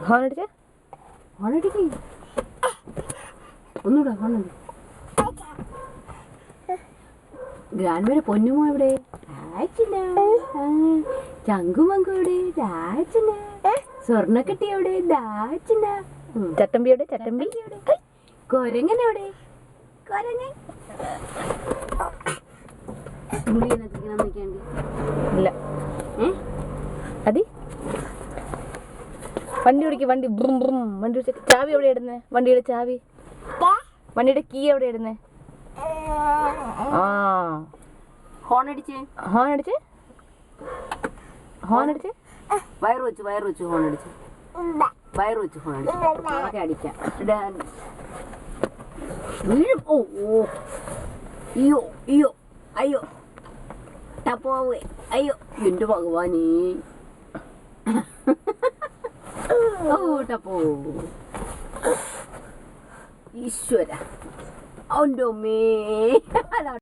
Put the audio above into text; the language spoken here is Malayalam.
ഹോണടിച്ചേ, ഹോണടിക്ക് ഒന്നുകൂടെ ഹോണടി. ഗ്രാൻഡ്മേടെ പൊന്നുമോ എവിടെ? ചങ്കുമങ്കു എവിടെ? സ്വർണ്ണക്കെട്ടി എവിടെ? ചട്ടമ്പി എവിടെ? ചട്ടമ്പി. കൊരങ്ങൻ എവിടെ? കൊരങ്ങൻ ഇല്ല. അതി വണ്ടി ഓടിക്ക്, വണ്ടി ബ്രും ബ്രും. വണ്ടി ഓടിച്ച ചാവി എവിടെ ഇടുന്നേ? വണ്ടിയുടെ ചാവി, വണ്ടിയുടെ കീ എവിടെ ഇടുന്നേ? ആ ഹോൺ അടിച്ച്, ഹോൺ അടിച്ച്, ഹോൺ അടിച്ച്. വയറ് വെച്ച് ഹോൺ അടിച്ച്, വയറ് വെച്ച് ഹോൺ അടിച്ച്. അടിക്കാം. ഓ ഓ അയ്യോ അയ്യോ അയ്യോ ടപ്പോവേ, അയ്യോ എൻ്റെ ഭഗവാനേ. ഓ ടപ്പോ ഈശ്വര, അവൻ്റെ അമ്മേ.